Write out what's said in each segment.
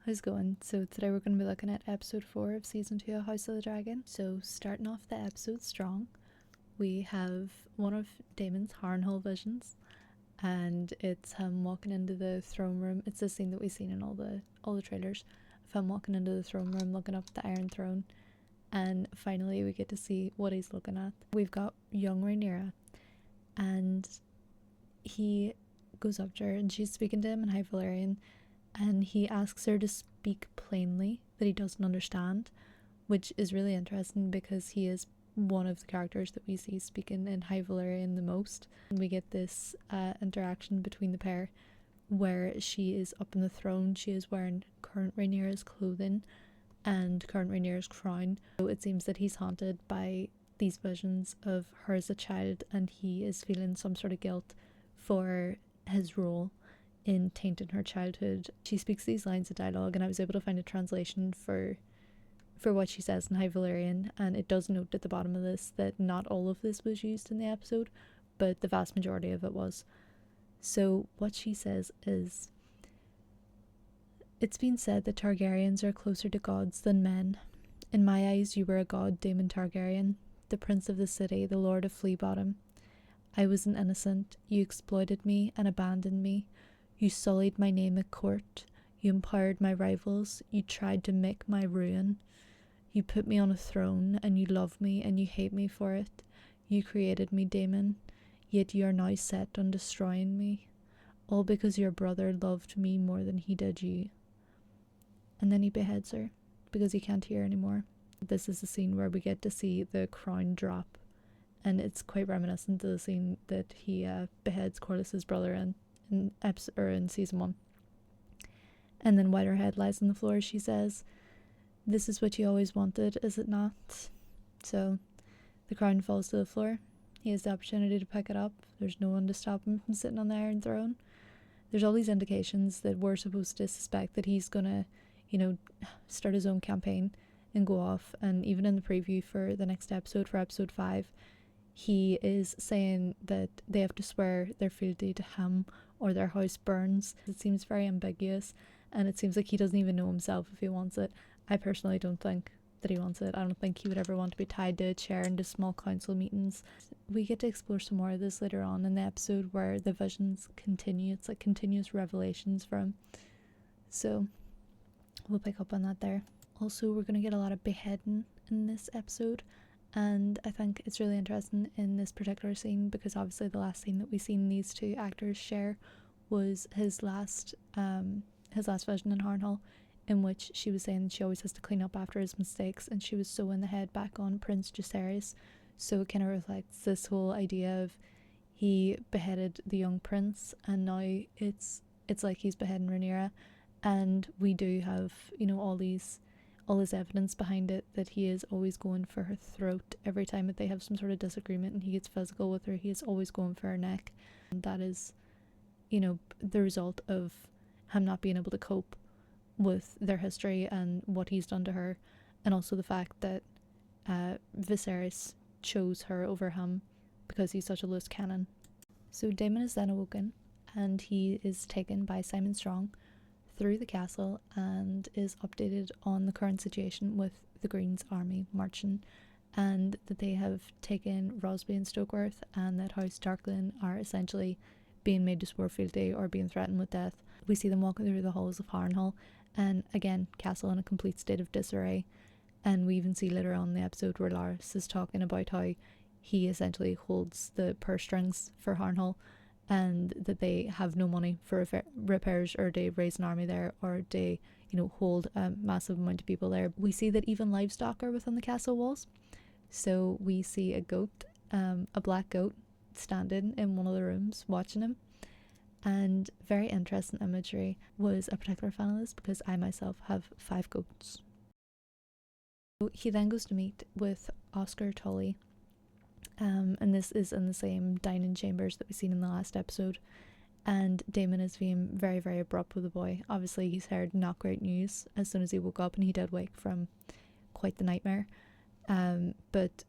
how's it going? So today we're going to be looking at episode 4 of season 2 of House of the Dragon. So starting off the episode strong, we have one of Damon's Harrenhal visions, and it's him walking into the throne room. It's the scene that we've seen in all the trailers of him walking into the throne room, looking up at the Iron Throne, and finally we get to see what he's looking at. We've got young Rhaenyra, and he goes up to her and she's speaking to him in High Valyrian, and he asks her to speak plainly that he doesn't understand, which is really interesting because he is one of the characters that we see speaking in High Valyrian the most. And we get this interaction between the pair where she is up on the throne, she is wearing current Rhaenyra's clothing and current Rhaenyra's crown. So it seems that he's haunted by these visions of her as a child, and he is feeling some sort of guilt for his role in tainting her childhood. She speaks these lines of dialogue, and I was able to find a translation for what she says in High Valyrian, and it does note at the bottom of this that not all of this was used in the episode, but the vast majority of it was. So what she says is, "It's been said that Targaryens are closer to gods than men. In my eyes you were a god, Damon Targaryen, the prince of the city, the lord of Flea Bottom. I was an innocent, you exploited me and abandoned me. You sullied my name at court, you empowered my rivals, you tried to make my ruin. You put me on a throne, and you love me and you hate me for it. You created me, Damon, yet you are now set on destroying me. All because your brother loved me more than he did you." And then he beheads her, because he can't hear anymore. This is the scene where we get to see the crown drop, and it's quite reminiscent to the scene that he beheads Corlys's brother in season 1. And then while her head lies on the floor, she says, "This is what you always wanted, is it not?" So the crown falls to the floor. He has the opportunity to pick it up. There's no one to stop him from sitting on the Iron Throne. There's all these indications that we're supposed to suspect that he's gonna, start his own campaign and go off. And even in the preview for the next episode, for episode 5, he is saying that they have to swear their fealty to him or their house burns. It seems very ambiguous, and it seems like he doesn't even know himself if he wants it. I personally don't think that he wants it. I don't think he would ever want to be tied to a chair into small council meetings. We get to explore some more of this later on in the episode, where the visions continue. It's like continuous revelations for him. So we'll pick up on that there. Also, we're going to get a lot of beheading in this episode, and I think it's really interesting in this particular scene because obviously the last scene that we seen these two actors share was his last vision in Harrenhal, in which she was saying she always has to clean up after his mistakes, and she was so in the head back on Prince Jacaerys. So it kind of reflects this whole idea of he beheaded the young prince, and now it's like he's beheading Rhaenyra, and we do have all this evidence behind it that he is always going for her throat every time that they have some sort of disagreement and he gets physical with her. He is always going for her neck, and that is the result of him not being able to cope with their history and what he's done to her, and also the fact that Viserys chose her over him because he's such a loose cannon. So Damon is then awoken, and he is taken by Simon Strong through the castle and is updated on the current situation with the Green's army marching, and that they have taken Rosby and Stokeworth, and that House Darklyn are essentially being made to swear fealty or being threatened with death. We see them walking through the halls of Harrenhal, and again, castle in a complete state of disarray. And we even see later on in the episode where Larys is talking about how he essentially holds the purse strings for Harrenhal, and that they have no money for repairs or to raise an army there or to hold a massive amount of people there. We see that even livestock are within the castle walls. So we see a goat, a black goat, standing in one of the rooms watching him. And very interesting imagery. Was a particular fan of this because I myself have 5 goats. So he then goes to meet with Oscar Tully, and this is in the same dining chambers that we've seen in the last episode. And Damon is being very, very abrupt with the boy. Obviously he's heard not great news as soon as he woke up, and he did wake from quite the nightmare. But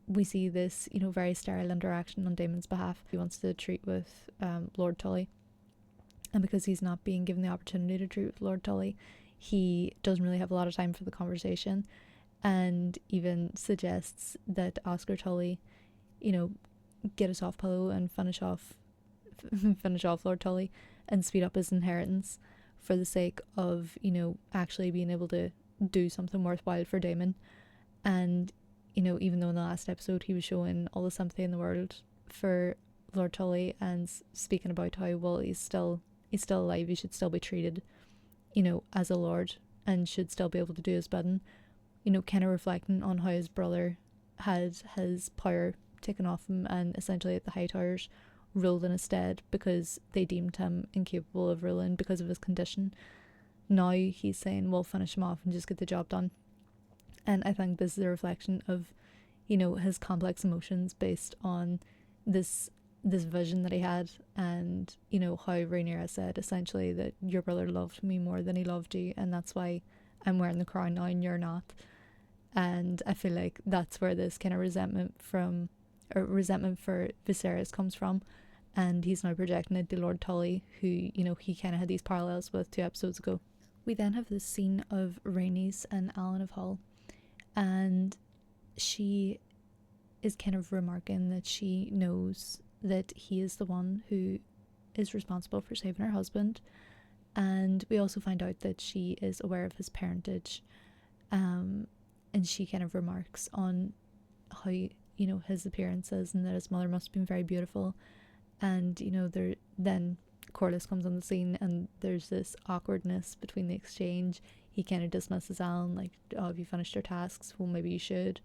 we see this, very sterile interaction on Damon's behalf. He wants to treat with Lord Tully, and because he's not being given the opportunity to treat with Lord Tully, he doesn't really have a lot of time for the conversation, and even suggests that Oscar Tully, you know, get a soft pillow and finish off Lord Tully and speed up his inheritance for the sake of, you know, actually being able to do something worthwhile for Damon. And, you know, even though in the last episode he was showing all the sympathy in the world for Lord Tully and speaking about how, well, he's still alive, he should still be treated, you know, as a lord and should still be able to do his bidding, you know, kind of reflecting on how his brother had his power taken off him and essentially at the High Towers ruled in his stead because they deemed him incapable of ruling because of his condition. Now he's saying, well, finish him off and just get the job done. And I think this is a reflection of, you know, his complex emotions based on this vision that he had, and, you know, how Rhaenyra said essentially that your brother loved me more than he loved you, and that's why I'm wearing the crown now and you're not. And I feel like that's where this kind of resentment for Viserys comes from, and he's now projecting it to Lord Tully, who, you know, he kind of had these parallels with 2 episodes ago. We then have this scene of Rhaenys and Alan of Hull, and she is kind of remarking that she knows that he is the one who is responsible for saving her husband, and we also find out that she is aware of his parentage, and she kind of remarks on how, you know, his appearance is and that his mother must have been very beautiful. And, you know, then Corlys comes on the scene and there's this awkwardness between the exchange. He kind of dismisses Alan, like, oh, have you finished your tasks? Well, maybe you should.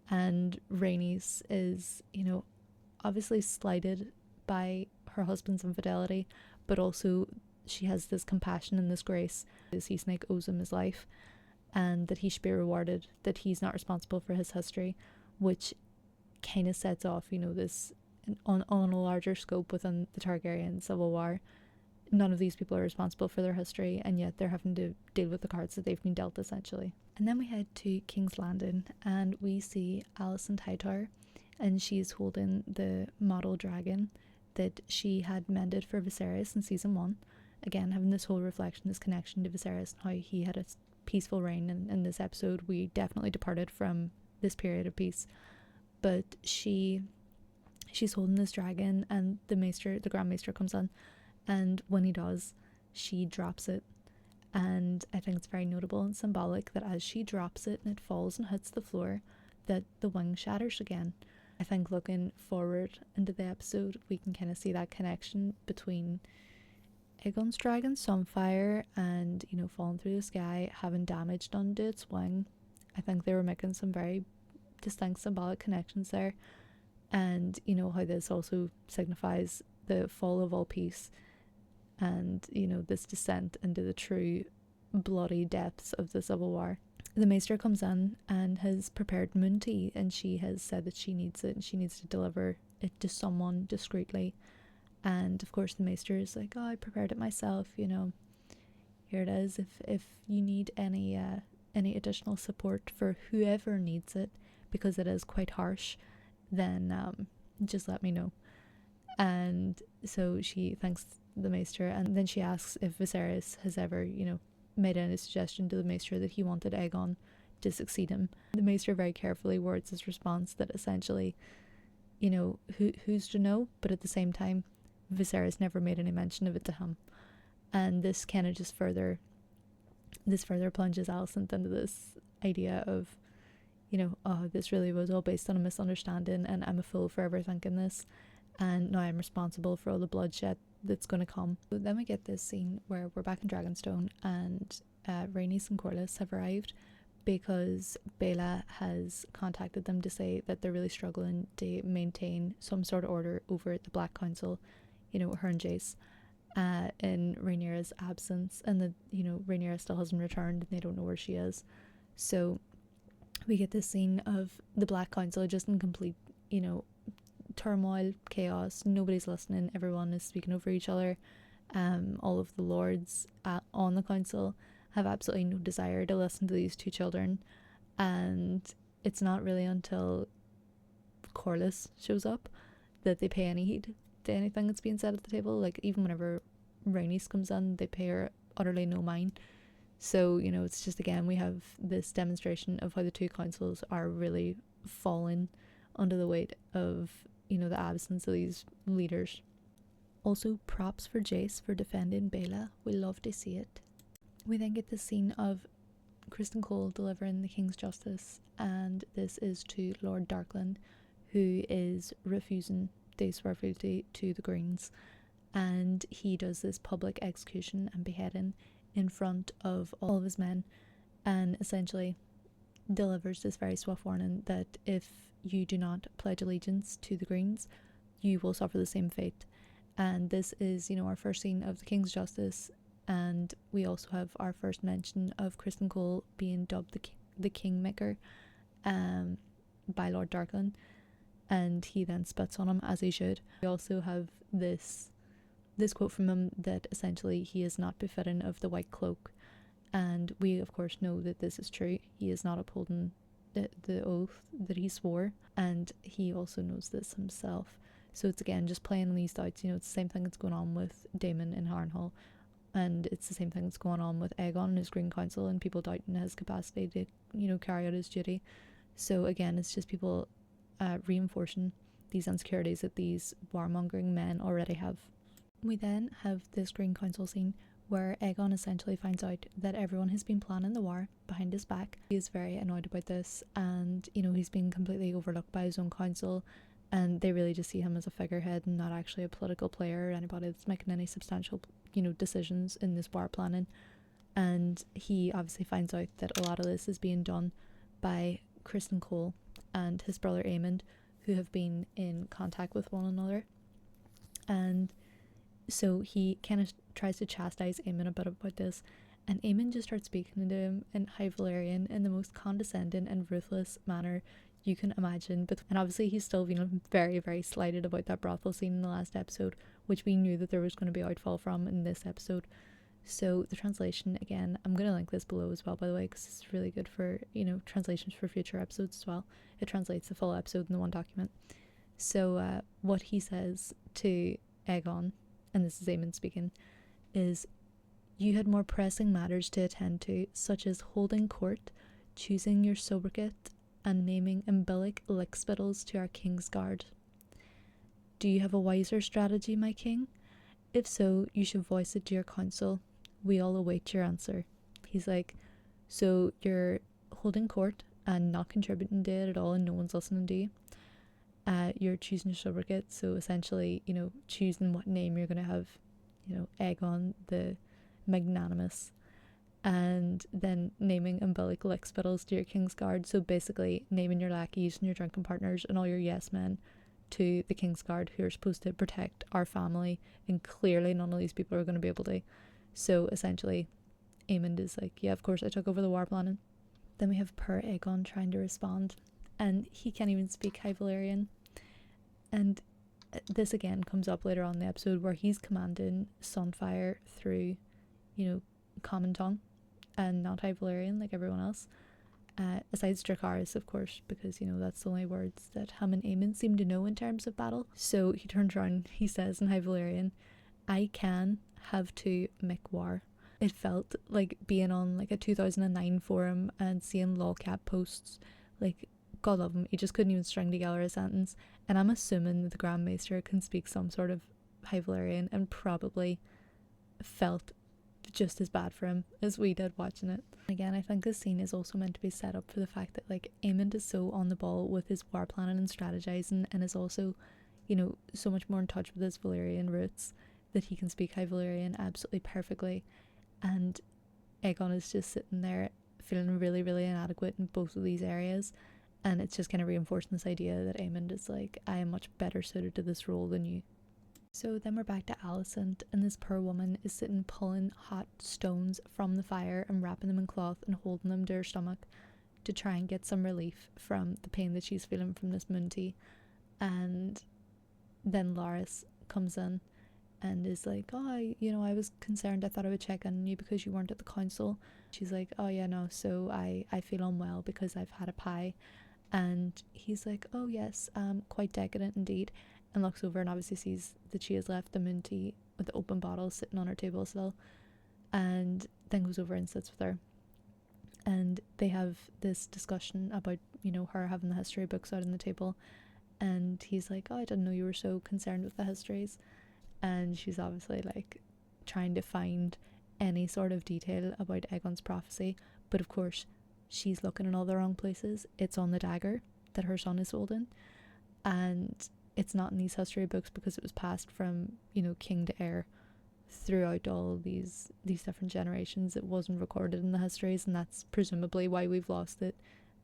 And Rhaenys is, you know, obviously slighted by her husband's infidelity, but also she has this compassion and this grace. The Sea Snake owes him his life, and that he should be rewarded, that he's not responsible for his history, which kind of sets off, you know, this on a larger scope within the Targaryen civil war. None of these people are responsible for their history, and yet they're having to deal with the cards that they've been dealt, essentially. And then we head to King's Landing, and we see Alicent Hightower, and she's holding the model dragon that she had mended for Viserys in season 1. Again, having this whole reflection, this connection to Viserys, and how he had a peaceful reign. And in this episode, we definitely departed from this period of peace. But she's holding this dragon, and the Grand Maester comes on, and when he does, she drops it. And I think it's very notable and symbolic that as she drops it and it falls and hits the floor, that the wing shatters again. I think looking forward into the episode, we can kind of see that connection between Aegon's dragon Sunfire and, you know, falling through the sky, having damage done to its wing. I think they were making some very distinct symbolic connections there. And, you know, how this also signifies the fall of all peace and, you know, this descent into the true bloody depths of the civil war. The Maester comes in and has prepared moon tea, and she has said that she needs it and she needs to deliver it to someone discreetly. And of course the Maester is like, oh, I prepared it myself, you know, here it is. If you need any additional support for whoever needs it, because it is quite harsh, then just let me know. And so she thanks the Maester, and then she asks if Viserys has ever, you know, made any suggestion to the Maester that he wanted Aegon to succeed him. The Maester very carefully words his response that essentially, you know, who's to know, but at the same time, Viserys never made any mention of it to him. And this kind of just further plunges Alicent into this idea of, you know, oh, this really was all based on a misunderstanding, and I'm a fool for ever thinking this, and now I'm responsible for all the bloodshed that's going to come. So then we get this scene where we're back in Dragonstone, and Rhaenys and Corlys have arrived because Bela has contacted them to say that they're really struggling to maintain some sort of order over at the Black Council, you know, her and Jace, in Rhaenyra's absence, and that, you know, Rhaenyra still hasn't returned and they don't know where she is. So we get this scene of the Black Council just in complete, you know, turmoil, chaos. Nobody's listening, everyone is speaking over each other. All of the lords on the council have absolutely no desire to listen to these 2 children, and it's not really until Corlys shows up that they pay any heed to anything that's being said at the table. Like, even whenever Rhaenys comes in, they pay her utterly no mind. So, you know, it's just, again, we have this demonstration of how the two councils are really falling under the weight of, you know, the absence of these leaders. Also, props for Jace for defending Bela. We love to see it. We then get the scene of Kristen Cole delivering the King's Justice, and this is to Lord Darkland, who is refusing to swear fealty to the Greens, and he does this public execution and beheading in front of all of his men, and essentially delivers this very swift warning that if you do not pledge allegiance to the Greens, you will suffer the same fate. And this is, you know, our first scene of the King's Justice, and we also have our first mention of Kristen Cole being dubbed the Kingmaker by Lord Darkland, and he then spits on him, as he should. We also have this quote from him that essentially he is not befitting of the white cloak, and we of course know that this is true. He is not upholding the oath that he swore, and he also knows this himself. So it's, again, just playing on these doubts. You know, it's the same thing that's going on with Damon in Harrenhal, and it's the same thing that's going on with Aegon and his Green Council, and people doubting his capacity to, you know, carry out his duty. So again, it's just people reinforcing these insecurities that these warmongering men already have. We then have this Green Council scene where Aegon essentially finds out that everyone has been planning the war behind his back. He is very annoyed about this, and, you know, he's been completely overlooked by his own council, and they really just see him as a figurehead and not actually a political player or anybody that's making any substantial, you know, decisions in this war planning. And he obviously finds out that a lot of this is being done by Kristen Cole and his brother Aemond, who have been in contact with one another. And so he kind of tries to chastise Aemond a bit about this, and Aemond just starts speaking to him in High Valyrian in the most condescending and ruthless manner you can imagine. But and obviously he's still being very, very slighted about that brothel scene in the last episode, which we knew that there was going to be outfall from in this episode. So the translation, again, I'm going to link this below as well, by the way, because it's really good for, you know, translations for future episodes as well. It translates the full episode in the one document. So what he says to Aegon, and this is Aemond speaking, is, "You had more pressing matters to attend to, such as holding court, choosing your sobriquet, and naming umbilic lickspittles to our King's Guard. Do you have a wiser strategy, my king? If so, you should voice it to your council. We all await your answer." He's like, so you're holding court and not contributing to it at all, and no one's listening to you. You're choosing your sobriquet, so essentially, you know, choosing what name you're going to have, you know, Aegon the Magnanimous, and then naming umbilic lickspittles to your King's Guard. So basically naming your lackeys and your drinking partners and all your yes men to the King's Guard, who are supposed to protect our family, and clearly none of these people are going to be able to. So essentially Aemond is like, yeah, of course I took over the war planning. Then we have poor Aegon trying to respond, and he can't even speak High Valyrian. And this again comes up later on in the episode, where he's commanding Sunfire through, you know, common tongue and not High Valyrian like everyone else, besides Dracarys, of course, because, you know, that's the only words that him and Aemond seem to know in terms of battle. So he turns around, he says in High Valyrian, "I can have to make war." It felt like being on like a 2009 forum and seeing lolcat posts. Like, God love him, he just couldn't even string together a sentence. And I'm assuming that the Grand Maester can speak some sort of High Valyrian and probably felt just as bad for him as we did watching it. Again, I think this scene is also meant to be set up for the fact that, like, Aemond is so on the ball with his war planning and strategizing, and is also, you know, so much more in touch with his Valyrian roots that he can speak High Valyrian absolutely perfectly. And Aegon is just sitting there feeling really, really inadequate in both of these areas, and it's just kind of reinforcing this idea that Aemond is like, I am much better suited to this role than you. So then we're back to Alicent, and this poor woman is sitting pulling hot stones from the fire and wrapping them in cloth and holding them to her stomach to try and get some relief from the pain that she's feeling from this moon tea. And then Loras comes in and is like, "Oh, I was concerned. I thought I would check on you because you weren't at the council." She's like, "Oh yeah, no, so I feel unwell because I've had a pie." And he's like, "Oh yes, quite decadent indeed," and looks over and obviously sees that she has left the moon tea with the open bottle sitting on her table still. And then goes over and sits with her. And they have this discussion about, you know, her having the history books out on the table. And he's like, oh, I didn't know you were so concerned with the histories. And she's obviously like trying to find any sort of detail about Aegon's prophecy. But of course, she's looking in all the wrong places. It's on the dagger that her son is holding. And it's not in these history books because it was passed from, you know, king to heir throughout all these different generations. It wasn't recorded in the histories, and that's presumably why we've lost it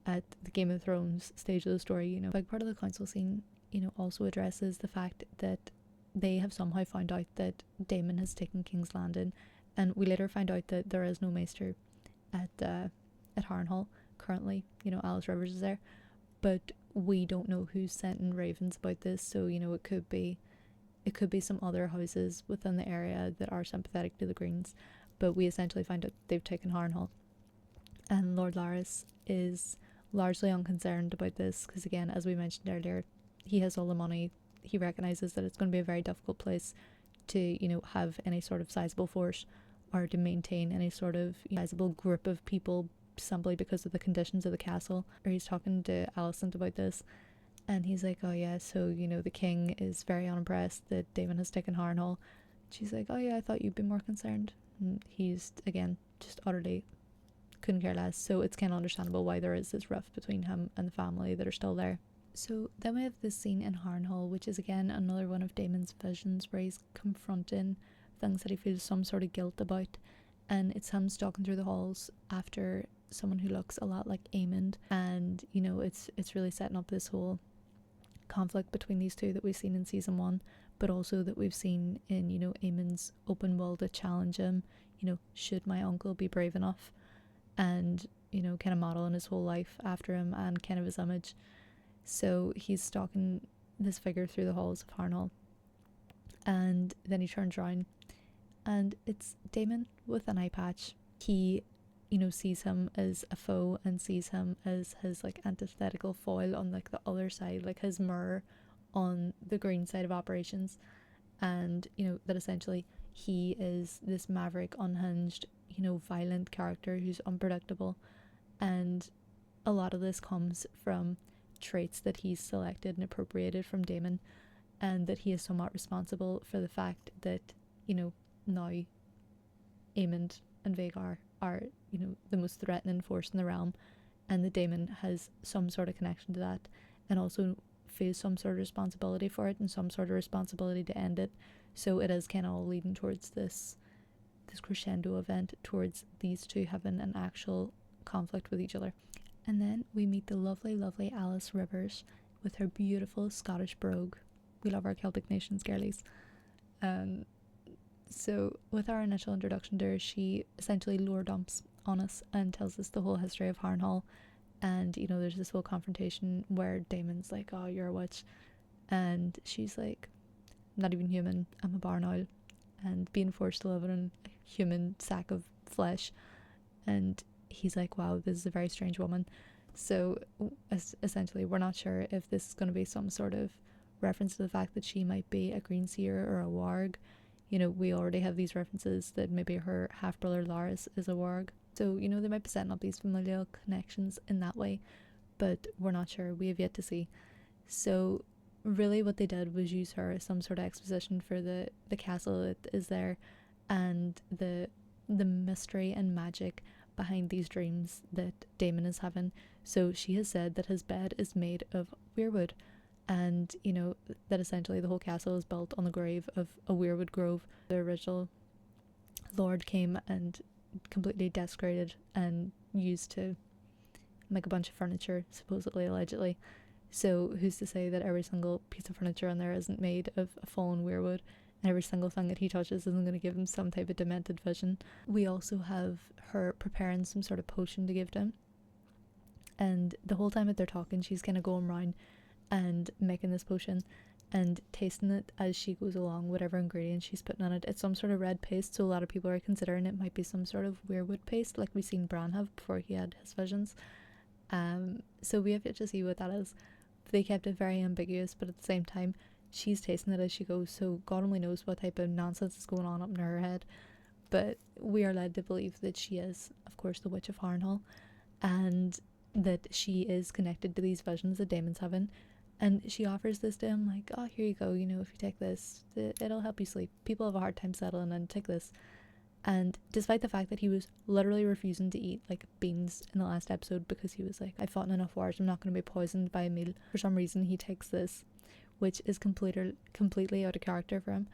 at the Game of Thrones stage of the story. You know, like part of the council scene, you know, also addresses the fact that they have somehow found out that Damon has taken King's Landing, and we later find out that there is no maester at Harrenhal currently. You know, Alice Rivers is there, but we don't know who's sending ravens about this. So, you know, it could be some other houses within the area that are sympathetic to the Greens, but we essentially find out they've taken Harrenhal. And Lord Larys is largely unconcerned about this because, again, as we mentioned earlier, he has all the money. He recognises that it's going to be a very difficult place to, you know, have any sort of sizable force or to maintain any sort of sizable group of people simply because of the conditions of the castle. Or he's talking to Alicent about this, and he's like, oh yeah, so, you know, the king is very unimpressed that Damon has taken Harrenhal. She's like, oh yeah, I thought you'd be more concerned. And he's, again, just utterly couldn't care less. So it's kind of understandable why there is this rift between him and the family that are still there. So then we have this scene in Harrenhal, which is again another one of Damon's visions where he's confronting things that he feels some sort of guilt about, and it's him stalking through the halls after someone who looks a lot like Aemond, and, you know, it's really setting up this whole conflict between these two that we've seen in season 1, but also that we've seen in, you know, Aemond's open will to challenge him, you know, should my uncle be brave enough, and, you know, kind of modeling his whole life after him and kind of his image. So he's stalking this figure through the halls of Harrenhal, and then he turns around and it's Damon with an eye patch. He, you know, sees him as a foe and sees him as his like antithetical foil on like the other side, like his mirror on the green side of operations, and, you know, that essentially he is this maverick, unhinged, you know, violent character who's unpredictable, and a lot of this comes from traits that he's selected and appropriated from Damon, and that he is somewhat responsible for the fact that, you know, now Aemond and Vhagar are, you know, the most threatening force in the realm, and that Damon has some sort of connection to that and also feels some sort of responsibility for it and some sort of responsibility to end it. So it is kind of all leading towards this crescendo event towards these two having an actual conflict with each other. And then we meet the lovely, lovely Alice Rivers with her beautiful Scottish brogue. We love our Celtic nations, girlies. So with our initial introduction to her, she essentially lore dumps on us and tells us the whole history of Harrenhal. And, you know, there's this whole confrontation where Damon's like, oh, you're a witch. And she's like, I'm not even human, I'm a barn owl. And being forced to live in a human sack of flesh. And he's like, wow, this is a very strange woman. So essentially we're not sure if this is going to be some sort of reference to the fact that she might be a green seer or a warg. You know, we already have these references that maybe her half-brother Larys is a warg. So, you know, they might be setting up these familial connections in that way, but we're not sure. We have yet to see. So really what they did was use her as some sort of exposition for the castle that is there, and the mystery and magic behind these dreams that Damon is having. So she has said that his bed is made of weirwood, and, you know, that essentially the whole castle is built on the grave of a weirwood grove. The original lord came and completely desecrated and used to make a bunch of furniture, supposedly, allegedly. So who's to say that every single piece of furniture in there isn't made of a fallen weirwood, and every single thing that he touches isn't going to give him some type of demented vision. We also have her preparing some sort of potion to give to him, and the whole time that they're talking, she's kind of going around and making this potion and tasting it as she goes along, whatever ingredients she's putting on it. It's some sort of red paste, so a lot of people are considering it might be some sort of weirwood paste like we've seen Bran have before he had his visions. So we have yet to see what that is. They kept it very ambiguous, but at the same time she's tasting it as she goes, so God only knows what type of nonsense is going on up in her head. but we are led to believe that she is, of course, the Witch of Harrenhal, and that she is connected to these visions that Damon's having. And she offers this to him, like, oh, here you go, you know, if you take this, it'll help you sleep. People have a hard time settling, and take this. And despite the fact that he was literally refusing to eat like beans in the last episode because he was like, I've fought in enough wars, I'm not going to be poisoned by a meal, for some reason he takes this, which is completely out of character for him.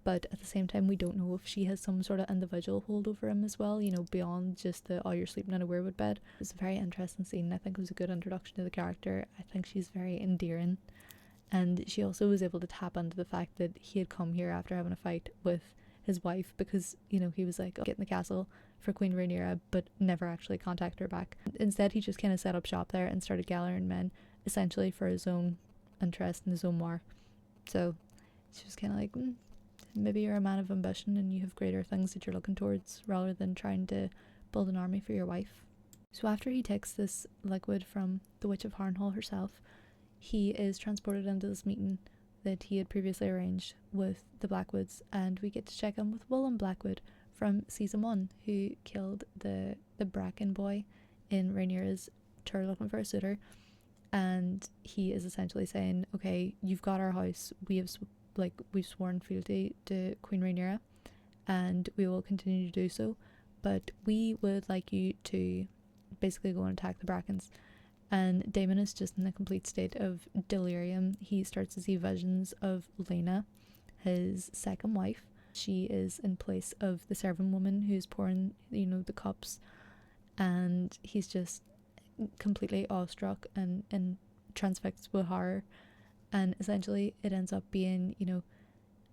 But at the same time, we don't know if she has some sort of individual hold over him as well, you know, beyond just the, oh, you're sleeping in a weirwood bed. It was a very interesting scene. I think it was a good introduction to the character. I think she's very endearing. And she also was able to tap into the fact that he had come here after having a fight with his wife, because, you know, he was like, get in the castle for Queen Rhaenyra, but never actually contact her back. Instead, he just kind of set up shop there and started gathering men, essentially for his own interest and his own war. So she was kind of like, maybe you're a man of ambition and you have greater things that you're looking towards, rather than trying to build an army for your wife. So after he takes this liquid from the Witch of Harrenhal herself, he is transported into this meeting that he had previously arranged with the Blackwoods, and we get to check in with Willem Blackwood from season 1, who killed the Bracken boy in Rhaenyra's tour looking for a suitor. And he is essentially saying, okay, you've got our house, we've sworn fealty to Queen Rhaenyra, and we will continue to do so, but we would like you to basically go and attack the Brackens. And Damon is just in a complete state of delirium. He starts to see visions of Lena, his second wife. She is in place of the servant woman who's pouring, you know, the cups, and he's just completely awestruck and transfixed with horror. And essentially it ends up being, you know,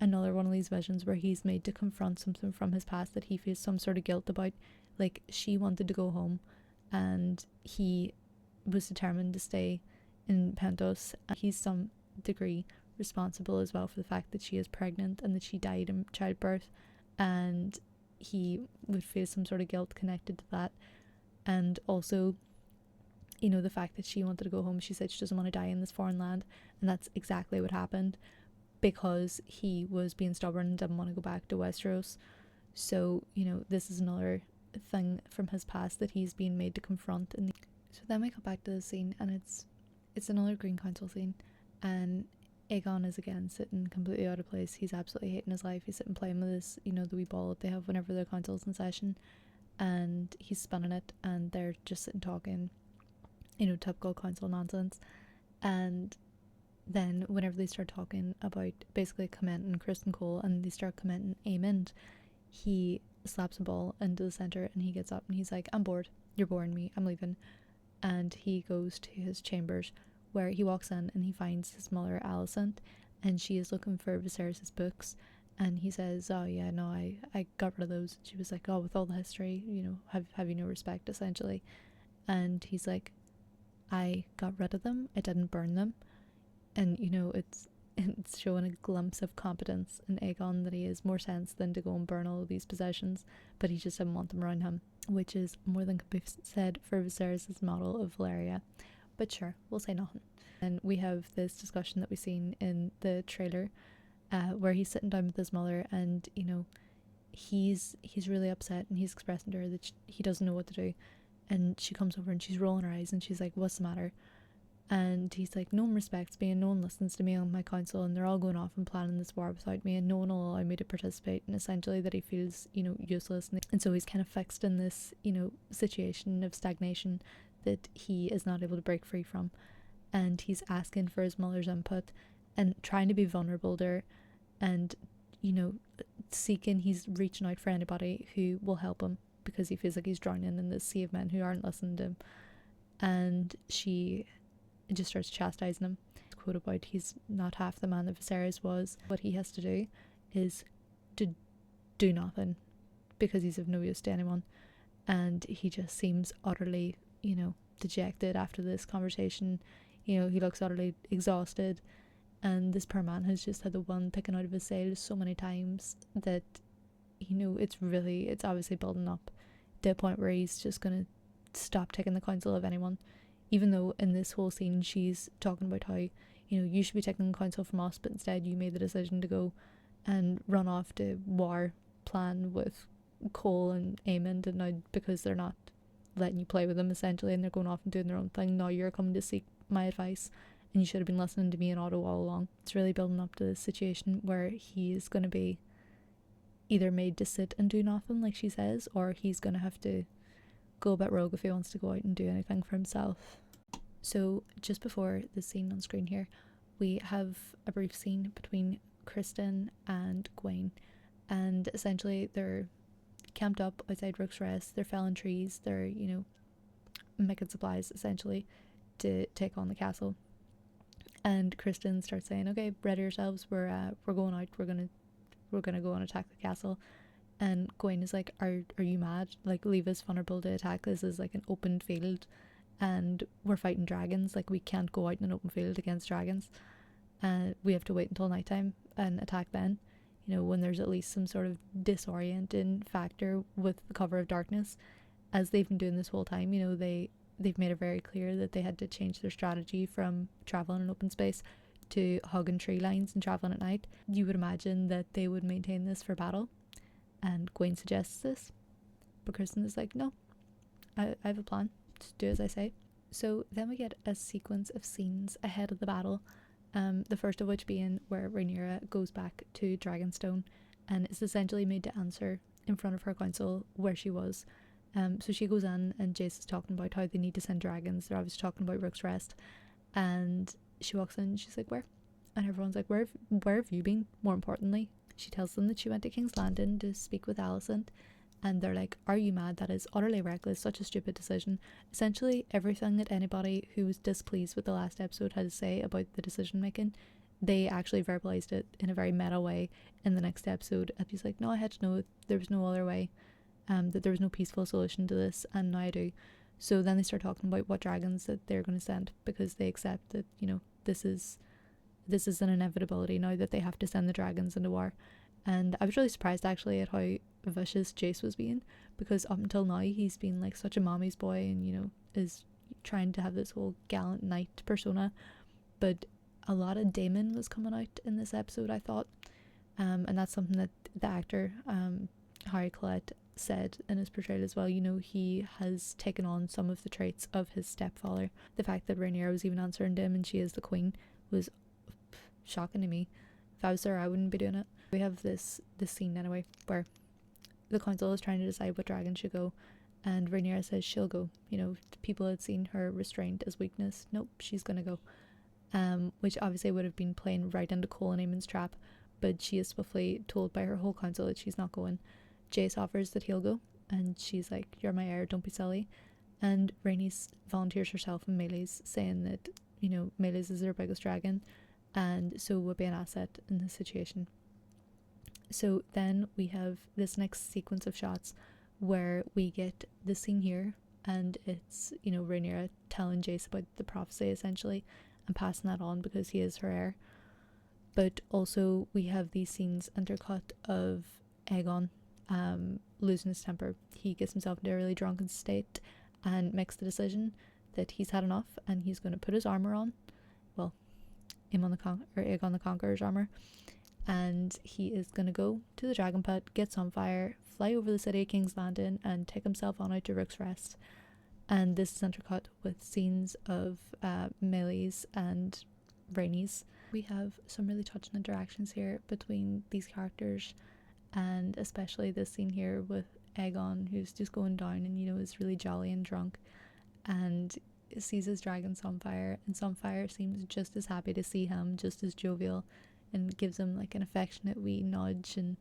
another one of these visions where he's made to confront something from his past that he feels some sort of guilt about. Like, she wanted to go home and he was determined to stay in Pentos. He's some degree responsible as well for the fact that she is pregnant and that she died in childbirth, and he would feel some sort of guilt connected to that. And also, you know, the fact that she wanted to go home, she said she doesn't want to die in this foreign land, and that's exactly what happened, because he was being stubborn and didn't want to go back to Westeros. So, you know, this is another thing from his past that he's being made to confront. So then we go back to the scene, and it's another Green Council scene, and Aegon is again sitting completely out of place. He's absolutely hating his life. He's sitting playing with this, you know, the wee ball that they have whenever the council's in session, and he's spinning it, and they're just sitting talking, you know, typical council nonsense. And then whenever they start talking about basically commenting Kristen Cole, and they start commenting Aemond, he slaps a ball into the centre, and he gets up and he's like, I'm bored, you're boring me, I'm leaving. And he goes to his chambers, where he walks in and he finds his mother Alicent, and she is looking for Viserys' books. And he says, oh yeah, no, I got rid of those. She was like, oh, with all the history, you know, have you no respect, essentially. And he's like, I got rid of them, I didn't burn them. And, you know, it's showing a glimpse of competence in Aegon, that he has more sense than to go and burn all of these possessions, but he just didn't want them around him, which is more than could be said for Viserys' model of Valeria. But sure, we'll say nothing. And we have this discussion that we've seen in the trailer, where he's sitting down with his mother, and, you know, he's really upset, and he's expressing to her that he doesn't know what to do. And she comes over and she's rolling her eyes, and she's like, what's the matter? And he's like, no one respects me, and no one listens to me on my council, and they're all going off and planning this war without me, and no one will allow me to participate. And essentially that he feels, you know, useless, and so he's kind of fixed in this, you know, situation of stagnation that he is not able to break free from. And he's asking for his mother's input and trying to be vulnerable to her, and, you know, he's reaching out for anybody who will help him, because he feels like he's drowning in this sea of men who aren't listening to him. And she just starts chastising him. Quote about he's not half the man that Viserys was. What he has to do is to do nothing, because he's of no use to anyone. And he just seems utterly, you know, dejected after this conversation. You know, he looks utterly exhausted, and this poor man has just had the wind taken out of his sails so many times that, you know, it's obviously building up to a point where he's just gonna stop taking the counsel of anyone. Even though in this whole scene she's talking about how, you know, you should be taking counsel from us, but instead you made the decision to go and run off to war plan with Cole and Aemond, and now because they're not letting you play with them essentially and they're going off and doing their own thing, now you're coming to seek my advice and you should have been listening to me and Otto all along. It's really building up to this situation where he's going to be either made to sit and do nothing like she says, or he's going to have to go a bit rogue if he wants to go out and do anything for himself. So just before the scene on screen here, we have a brief scene between Kristen and Gwaine, and essentially they're camped up outside Rook's Rest, they're felling trees, they're, you know, making supplies essentially to take on the castle. And Kristen starts saying, okay, ready yourselves, we're going out, we're gonna go and attack the castle. And Gwaine is like, are you mad? Like, leave us vulnerable to attack. This is like an open field and we're fighting dragons. Like, we can't go out in an open field against dragons. We have to wait until nighttime and attack then, you know, when there's at least some sort of disorienting factor with the cover of darkness, as they've been doing this whole time. You know, they've made it very clear that they had to change their strategy from traveling in open space to hugging tree lines and traveling at night. You would imagine that they would maintain this for battle, and Gwaine suggests this, but Kristen is like, no, I have a plan, just do as I say. So then we get a sequence of scenes ahead of the battle, the first of which being where Rhaenyra goes back to Dragonstone and is essentially made to answer in front of her council where she was. So she goes in and Jace is talking about how they need to send dragons. They're obviously talking about Rook's Rest, and she walks in and she's like, where? And everyone's like, where have you been? More importantly, she tells them that she went to King's Landing to speak with Alicent, and they're like, are you mad? That is utterly reckless, such a stupid decision. Essentially everything that anybody who was displeased with the last episode had to say about the decision making, they actually verbalized it in a very meta way in the next episode. And he's like, no, I had to know there was no other way, that there was no peaceful solution to this, and now I do. So then they start talking about what dragons that they're going to send, because they accept that, you know, this is an inevitability now, that they have to send the dragons into war. And I was really surprised actually at how vicious Jace was being, because up until now he's been like such a mommy's boy and, you know, is trying to have this whole gallant knight persona. But a lot of Damon was coming out in this episode, I thought, and that's something that the actor Harry Collette said in his portrayal as well. You know, he has taken on some of the traits of his stepfather. The fact that Rhaenyra was even answering to him and she is the queen was shocking to me. If I was there, I wouldn't be doing it. We have this scene anyway where the council is trying to decide what dragon should go, and Rhaenyra says she'll go. You know, people had seen her restraint as weakness. Nope, she's gonna go. Which obviously would have been playing right into Cole and Aemon's trap, but she is swiftly told by her whole council that she's not going. Jace offers that he'll go, and she's like, you're my heir, don't be silly. And Rhaenys volunteers herself in Meleys, saying that, you know, Meleys is their biggest dragon, and so would be an asset in this situation. So then we have this next sequence of shots where we get the scene here, and it's, you know, Rhaenyra telling Jace about the prophecy essentially and passing that on because he is her heir. But also we have these scenes intercut of Aegon losing his temper. He gets himself into a really drunken state and makes the decision that he's had enough and he's going to put his armor on. Well, Aegon the Conqueror's armor, and he is going to go to the dragon pit, get some fire, fly over the city of King's Landing and take himself on out to Rook's Rest. And this is intercut with scenes of Meleys and Rhaenys. We have some really touching interactions here between these characters, and especially this scene here with Aegon, who's just going down and, you know, is really jolly and drunk and sees his dragon Sunfire, and Sunfire seems just as happy to see him, just as jovial, and gives him like an affectionate wee nudge. And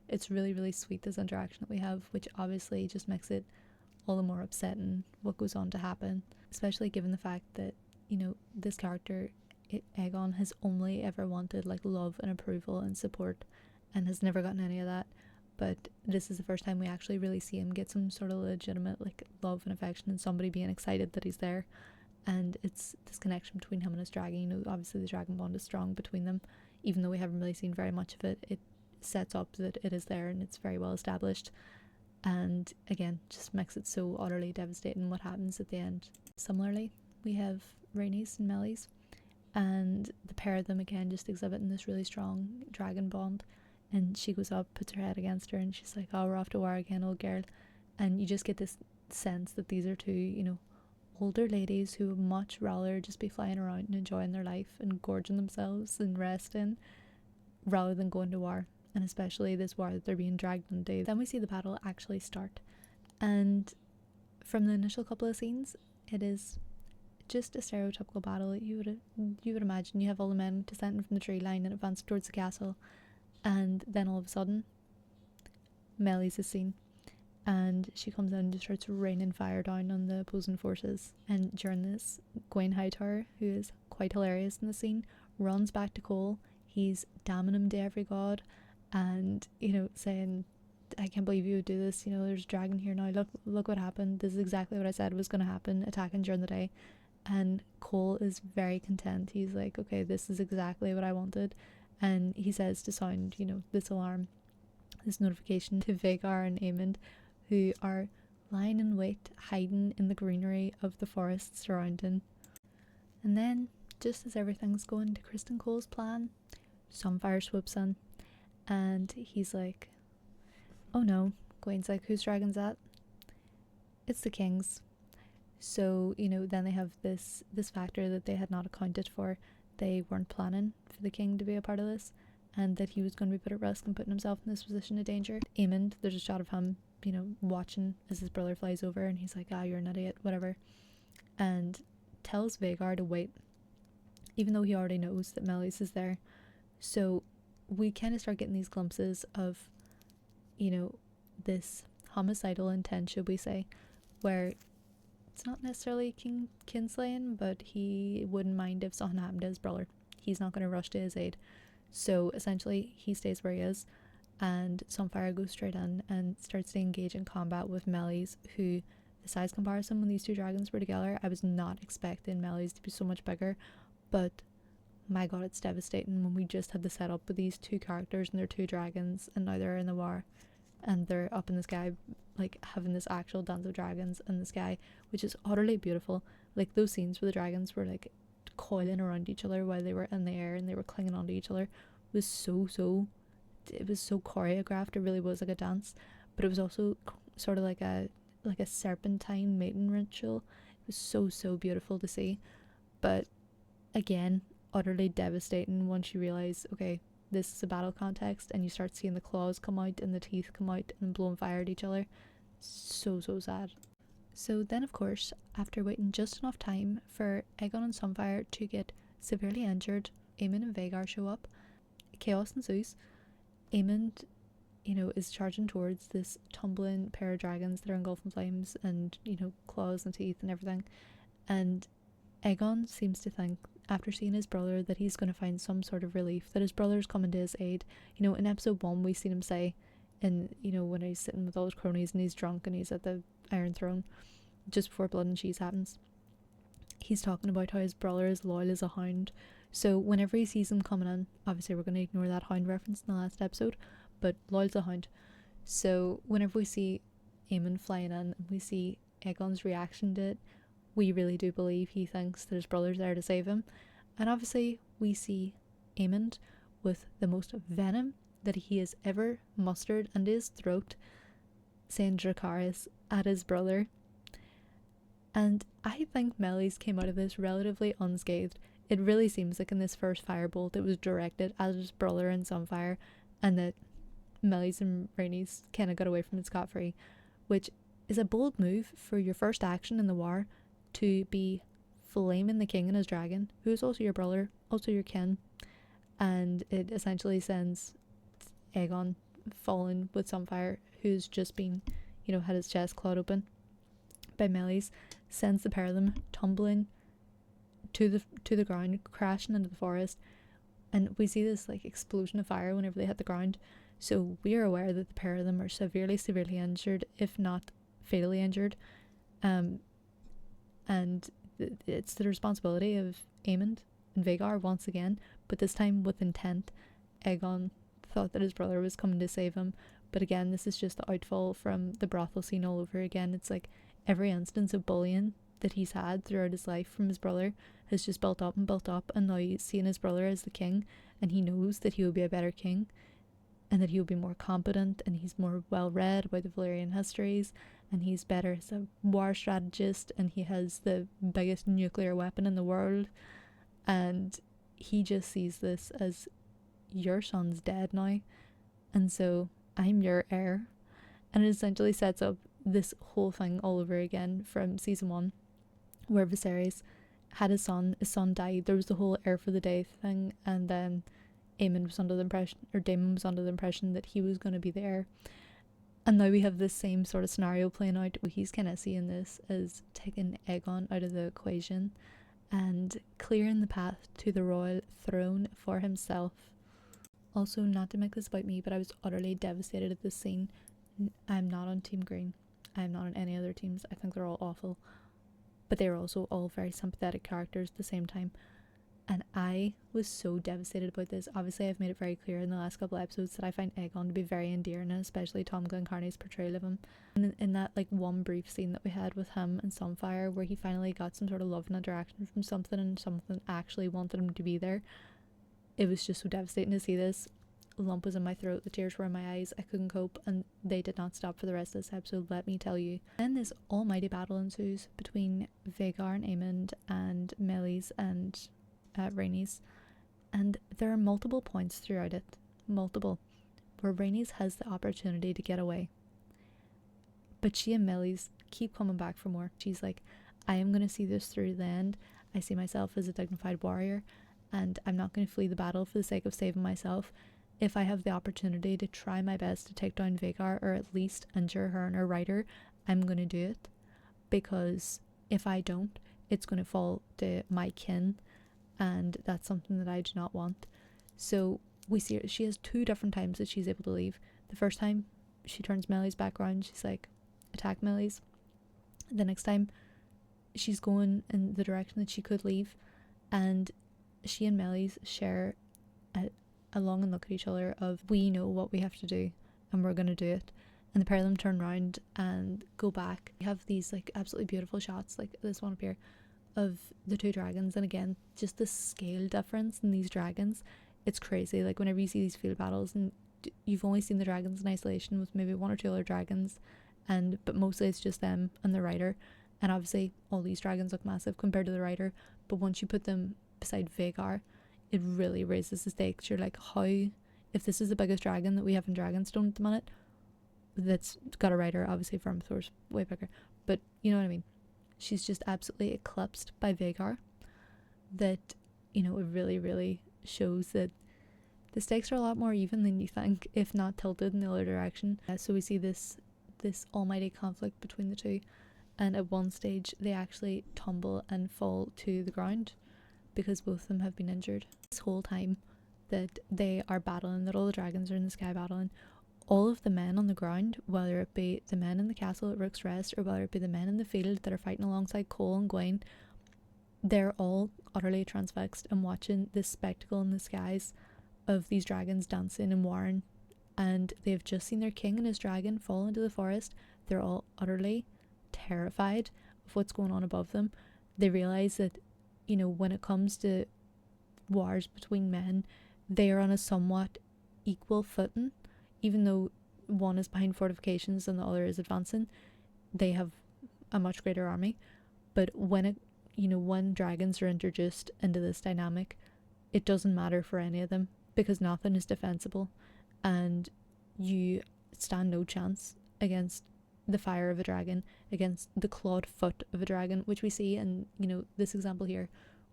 it's really, really sweet, this interaction that we have, which obviously just makes it all the more upsetting what goes on to happen, especially given the fact that, you know, this character Aegon has only ever wanted like love and approval and support and has never gotten any of that. But this is the first time we actually really see him get some sort of legitimate like love and affection and somebody being excited that he's there. And it's this connection between him and his dragon. You know, obviously the dragon bond is strong between them, even though we haven't really seen very much of it. It sets up that it is there and it's very well established, and again just makes it so utterly devastating what happens at the end. Similarly, we have Rhaenys and Meleys, and the pair of them again just exhibiting this really strong dragon bond. And she goes up, puts her head against her, and she's like, oh, we're off to war again, old girl. And you just get this sense that these are two, you know, older ladies who would much rather just be flying around and enjoying their life and gorging themselves and resting rather than going to war. And especially this war that they're being dragged into. Then we see the battle actually start. And from the initial couple of scenes, it is just a stereotypical battle that you would imagine. You have all the men descending from the tree line and advance towards the castle. And then all of a sudden, Meleys is seen. And she comes in and just starts raining fire down on the opposing forces. And during this, Gwaine Hightower, who is quite hilarious in the scene, runs back to Cole. He's damning him to every god and, you know, saying, I can't believe you would do this. You know, there's a dragon here now. Look what happened. This is exactly what I said was going to happen, attacking during the day. And Cole is very content. He's like, okay, this is exactly what I wanted. And he says to sound, you know, this alarm, this notification to Vhagar and Aemond, who are lying in wait, hiding in the greenery of the forest surrounding. And then, just as everything's going to Criston Cole's plan, Sunfire swoops in, and he's like, oh no. Gwaine's like, whose dragon's that? It's the king's. So, you know, then they have this factor that they had not accounted for. They weren't planning for the king to be a part of this, and that he was going to be put at risk and putting himself in this position of danger. Aemond, there's a shot of him, you know, watching as his brother flies over, and he's like, you're an idiot, whatever, and tells Vhagar to wait, even though he already knows that Meleys is there. So we kind of start getting these glimpses of, you know, this homicidal intent, should we say, where it's not necessarily kinslaying, but he wouldn't mind if something happened to his brother. He's not going to rush to his aid. So essentially, he stays where he is, and Sunfire goes straight in and starts to engage in combat with Meleys, who, the size comparison when these two dragons were together, I was not expecting Meleys to be so much bigger, but my god, it's devastating when we just had the setup with these two characters and their two dragons, and now they're in the war, and they're up in the sky, like, having this actual dance of dragons in the sky, which is utterly beautiful. Like, those scenes where the dragons were, like, coiling around each other while they were in the air and they were clinging onto each other was it was so choreographed. It really was like a dance, but it was also sort of like a serpentine mating ritual. It was so beautiful to see, but again, utterly devastating once you realize, okay, this is a battle context, and you start seeing the claws come out and the teeth come out and blowing fire at each other. So sad. So then, of course, after waiting just enough time for Aegon and Sunfire to get severely injured, Aemond and Vhagar show up. Chaos ensues. Aemond, you know, is charging towards this tumbling pair of dragons that are engulfed in flames and, you know, claws and teeth and everything. And Aegon seems to think, after seeing his brother, that he's going to find some sort of relief, that his brother's coming to his aid. You know, in episode 1, we've seen him say, and, you know, when he's sitting with all his cronies and he's drunk and he's at the Iron Throne, just before Blood and Cheese happens, he's talking about how his brother is loyal as a hound. So whenever he sees him coming in, obviously we're going to ignore that hound reference in the last episode, but loyal as a hound. So whenever we see Aemond flying in and we see Aegon's reaction to it, we really do believe he thinks that his brother's there to save him. And obviously we see Aemond with the most venom that he has ever mustered into his throat, saying Dracarys at his brother. And I think Meleys came out of this relatively unscathed. It really seems like in this first firebolt it was directed at his brother and Sunfire, and that Meleys and Rhaenys kind of got away from it scot-free, which is a bold move for your first action in the war, to be flaming the king and his dragon, who is also your brother, also your kin, and it essentially sends Aegon falling with Sunfire, who's just been, you know, had his chest clawed open by Meleys, sends the pair of them tumbling to the ground, crashing into the forest, and we see this like explosion of fire whenever they hit the ground. So we are aware that the pair of them are severely injured, if not fatally injured, and it's the responsibility of Aemond and Vhagar once again, but this time with intent. Aegon thought that his brother was coming to save him, but again, this is just the outfall from the brothel scene all over again. It's like every instance of bullying that he's had throughout his life from his brother has just built up, and now he's seeing his brother as the king, and he knows that he will be a better king, and that he would be more competent, and he's more well read about the Valyrian histories, and he's better as a war strategist, and he has the biggest nuclear weapon in the world. And he just sees this as, your son's dead now, and so I'm your heir. And it essentially sets up this whole thing all over again from season 1, where Viserys had his son died, there was the whole heir for the day thing, and then Damon was under the impression that he was going to be the heir. And now we have this same sort of scenario playing out. He's kind of seeing this as taking Aegon out of the equation and clearing the path to the royal throne for himself. Also, not to make this about me, but I was utterly devastated at this scene. I'm not on Team Green. I'm not on any other teams. I think they're all awful. But they're also all very sympathetic characters at the same time. And I was so devastated about this. Obviously, I've made it very clear in the last couple of episodes that I find Aegon to be very endearing, and especially Tom Glencarney's portrayal of him. And in that like one brief scene that we had with him and Sunfire, where he finally got some sort of love and interaction from something, and something actually wanted him to be there, it was just so devastating to see this. A lump was in my throat, the tears were in my eyes, I couldn't cope, and they did not stop for the rest of this episode, let me tell you. Then this almighty battle ensues between Vhagar and Aemond and Meleys and Rhaenys, and there are multiple points throughout it, where Rhaenys has the opportunity to get away, but she and Meleys keep coming back for more. She's like, I am going to see this through to the end. I see myself as a dignified warrior, and I'm not going to flee the battle for the sake of saving myself. If I have the opportunity to try my best to take down Vhagar, or at least injure her and her rider, I'm going to do it, because if I don't, it's going to fall to my kin, and that's something that I do not want. So we see her, she has 2 different times that she's able to leave. The first time, she turns Meleys back around, she's like, attack Meleys. The next time, she's going in the direction that she could leave, and she and Meleys share a long and look at each other of, we know what we have to do, and we're going to do it. And the pair of them turn around and go back. We have these like absolutely beautiful shots, like this one up here, of the 2 dragons, and again, just the scale difference in these dragons, it's crazy. Like whenever you see these field battles and you've only seen the dragons in isolation with maybe 1 or 2 other dragons, but mostly it's just them and the rider, and obviously all these dragons look massive compared to the rider, but once you put them beside Vhagar, it really raises the stakes. You're like, how, if this is the biggest dragon that we have in Dragonstone at the minute, that's got a rider, obviously from Thor's way bigger, but you know what I mean, she's just absolutely eclipsed by Vhagar, that, you know, it really, really shows that the stakes are a lot more even than you think, if not tilted in the other direction. So we see this almighty conflict between the 2, and at one stage they actually tumble and fall to the ground because both of them have been injured. This whole time that they are battling, that all the dragons are in the sky battling, all of the men on the ground, whether it be the men in the castle at Rook's Rest, or whether it be the men in the field that are fighting alongside Cole and Gwaine, they're all utterly transfixed and watching this spectacle in the skies of these dragons dancing and warring, and they've just seen their king and his dragon fall into the forest. They're all utterly terrified of what's going on above them. They realise that, you know, when it comes to wars between men, they are on a somewhat equal footing. Even though one is behind fortifications and the other is advancing, they have a much greater army. But when dragons are introduced into this dynamic, it doesn't matter for any of them, because nothing is defensible, and you stand no chance against the fire of a dragon, against the clawed foot of a dragon, which we see in, you know, this example here,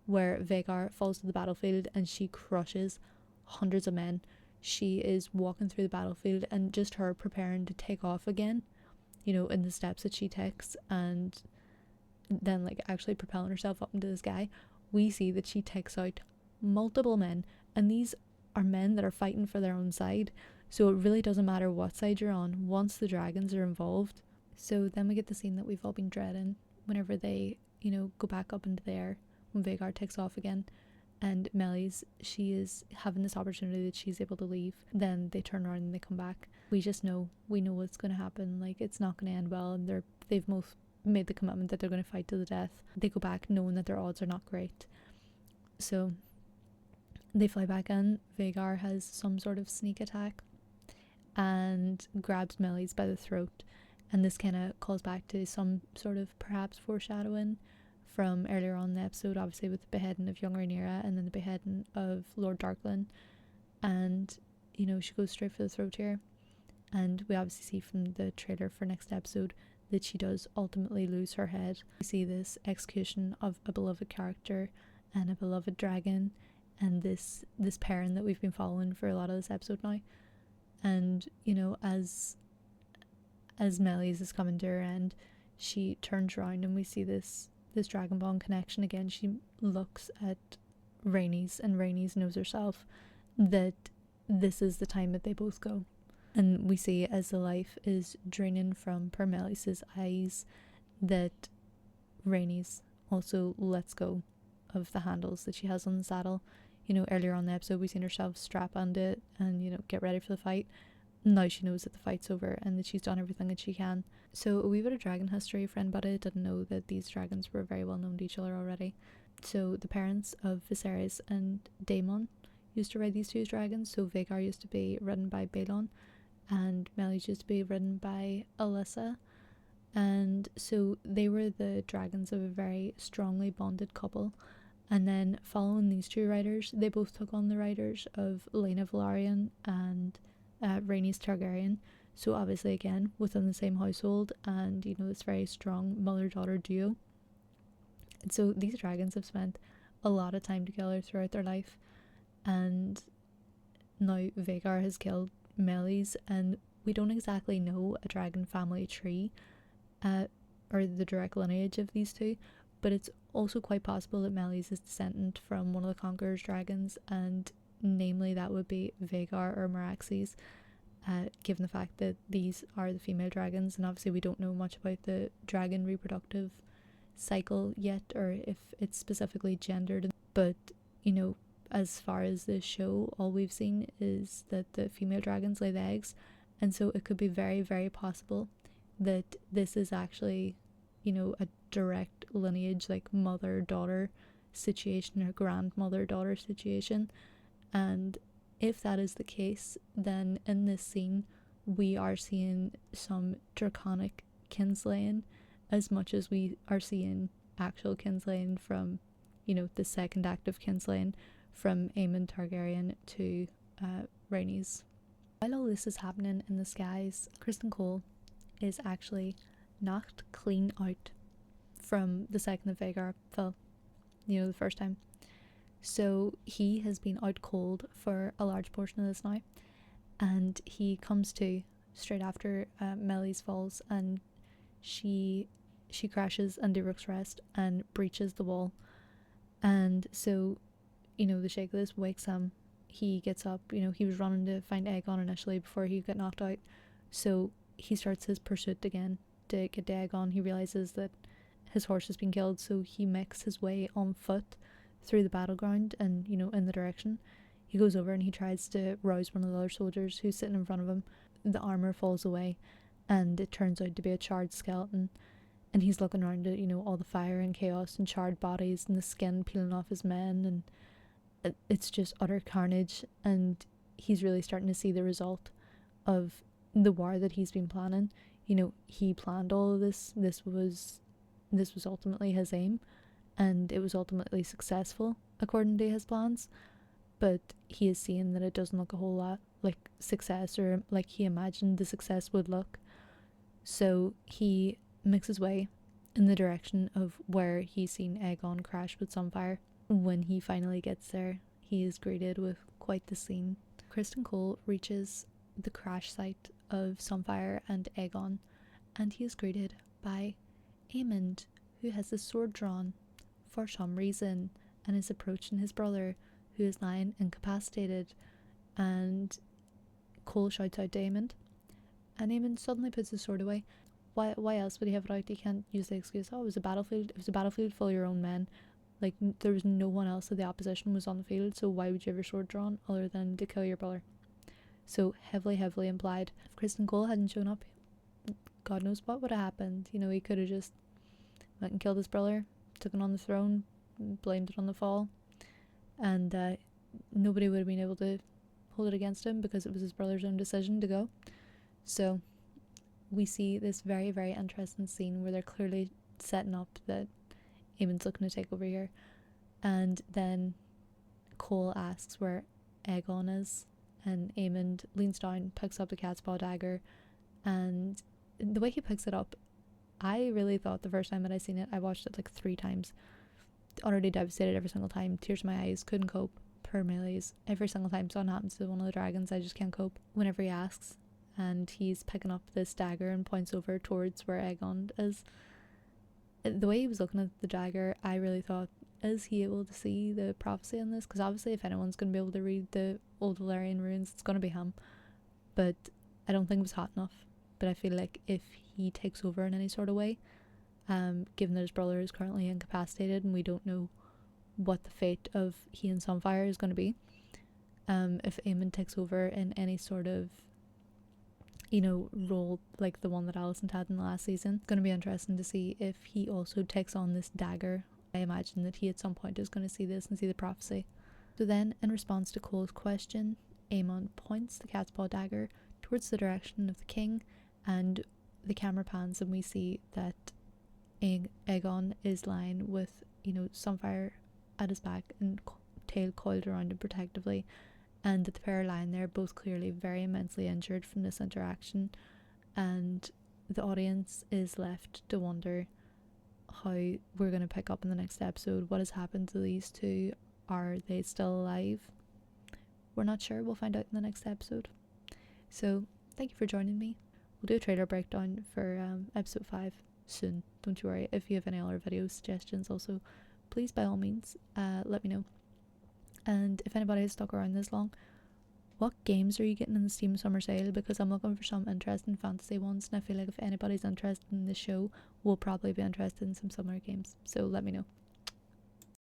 where Vhagar falls to the battlefield and she crushes hundreds of men. She is walking through the battlefield, and just her preparing to take off again, you know, in the steps that she takes, and then like actually propelling herself up into the sky, we see that she takes out multiple men, and these are men that are fighting for their own side. So it really doesn't matter what side you're on once the dragons are involved. So then we get the scene that we've all been dreading whenever they, you know, go back up into the air when Vhagar takes off again, and Meleys, she is having this opportunity that she's able to leave. Then they turn around and they come back. We know what's going to happen. Like, it's not going to end well, and they've both made the commitment that they're going to fight to the death. They go back knowing that their odds are not great. So they fly back in. Vhagar has some sort of sneak attack. and grabs Meleys by the throat. And this kind of calls back to some sort of perhaps foreshadowing from earlier on in the episode, obviously with the beheading of young Rhaenyra and then the beheading of Lord Darkland. And, you know, she goes straight for the throat here. And we obviously see from the trailer for next episode that she does ultimately lose her head. We see this execution of a beloved character and a beloved dragon, and this pairing that we've been following for a lot of this episode now. And, you know, as Meleys is coming to her end, she turns around and we see this Dragonborn connection again. She looks at Rhaenys, and Rhaenys knows herself that this is the time that they both go. And we see as the life is draining from poor Meleys' eyes that Rhaenys also lets go of the handles that she has on the saddle. You know, earlier on in the episode we seen herself strap onto it and, you know, get ready for the fight. Now she knows that the fight's over and that she's done everything that she can. So a wee bit of dragon history for anybody that didn't know that these dragons were very well known to each other already. So the parents of Viserys and Damon used to ride these two dragons. So Vhagar used to be ridden by Balon and Meleys used to be ridden by Alyssa. And so they were the dragons of a very strongly bonded couple. And then following these two riders, they both took on the riders of Laena Velaryon and Rhaenys Targaryen. So obviously again within the same household, and, you know, this very strong mother-daughter duo. And so these dragons have spent a lot of time together throughout their life, and now Vhagar has killed Meleys, and we don't exactly know a dragon family tree or the direct lineage of these two, but it's also quite possible that Meleys is descendant from one of the Conqueror's dragons, and namely that would be Vhagar or Meraxes, given the fact that these are the female dragons. And obviously we don't know much about the dragon reproductive cycle yet, or if it's specifically gendered, but, you know, as far as this show, all we've seen is that the female dragons lay the eggs, and so it could be very, very possible that this is actually, you know, a direct lineage, like mother-daughter situation or grandmother-daughter situation. And if that is the case, then in this scene we are seeing some draconic kinslaying as much as we are seeing actual kinslaying from, you know, the second act of kinslaying from Aemond Targaryen to Rhaenys. While all this is happening in the skies, Criston Cole is actually knocked clean out from the second that Vhagar fell, you know, the first time. So he has been out cold for a large portion of this now, and he comes to straight after Meleys falls, and she crashes into Rook's Rest and breaches the wall. And so, you know, the Shakeless wakes him. He gets up. You know, he was running to find Aegon initially before he got knocked out, so he starts his pursuit again to get to Aegon. He realizes that his horse has been killed, so he makes his way on foot through the battleground and, you know, in the direction. He goes over and he tries to rouse one of the other soldiers who's sitting in front of him. The armor falls away and it turns out to be a charred skeleton, and he's looking around at, you know, all the fire and chaos and charred bodies and the skin peeling off his men, and it's just utter carnage. And he's really starting to see the result of the war that he's been planning. You know, he planned all of this. This was ultimately his aim, and it was ultimately successful according to his plans, but he is seeing that it doesn't look a whole lot like success, or like he imagined the success would look. So he makes his way in the direction of where he's seen Aegon crash with Sunfire. When he finally gets there, he is greeted with quite the scene. Criston Cole reaches the crash site of Sunfire and Aegon, and he is greeted by Aemond, who has his sword drawn for some reason and is approaching his brother, who is lying incapacitated. And Cole shouts out to Aemond, and Aemond suddenly puts his sword away. Why else would he have it out? He can't use the excuse, oh, it was a battlefield. It was a battlefield full of your own men. Like, there was no one else of the opposition was on the field, so why would you have your sword drawn other than to kill your brother? So heavily implied. If Criston Cole hadn't shown up, God knows what would have happened. You know, he could have just went and killed his brother, took him on the throne, blamed it on the fall, and nobody would have been able to hold it against him because it was his brother's own decision to go. So we see this very, very interesting scene where they're clearly setting up that Aemond's looking to take over here. And then Cole asks where Aegon is, and Aemond leans down, picks up the cat's paw dagger, and the way he picks it up, I really thought the first time that I seen it, I watched it like 3 times, utterly devastated every single time, tears in my eyes, couldn't cope, per millies, every single time something happens to one of the dragons, I just can't cope. Whenever he asks, and he's picking up this dagger and points over towards where Aegon is, the way he was looking at the dagger, I really thought, is he able to see the prophecy in this? Because obviously if anyone's going to be able to read the old Valyrian runes, it's going to be him. But I don't think it was hot enough. But I feel like if he takes over in any sort of way, given that his brother is currently incapacitated and we don't know what the fate of he and Sunfire is going to be, if Aemond takes over in any sort of, you know, role like the one that Alicent had in the last season, it's going to be interesting to see if he also takes on this dagger. I imagine that he at some point is going to see this and see the prophecy. So then, in response to Cole's question, Aemond points the cat's paw dagger towards the direction of the king, and the camera pans and we see that Aegon is lying with, you know, Sunfire at his back and tail coiled around him protectively, and that the pair are lying there both clearly very immensely injured from this interaction, and the audience is left to wonder how we're going to pick up in the next episode. What has happened to these two? Are they still alive? We're not sure. We'll find out in the next episode. So thank you for joining me. We'll do a trailer breakdown for episode 5 soon. Don't you worry. If you have any other video suggestions also, please by all means let me know. And if anybody has stuck around this long, what games are you getting in the Steam Summer Sale? Because I'm looking for some interesting fantasy ones, and I feel like if anybody's interested in the show, we'll probably be interested in some summer games. So let me know.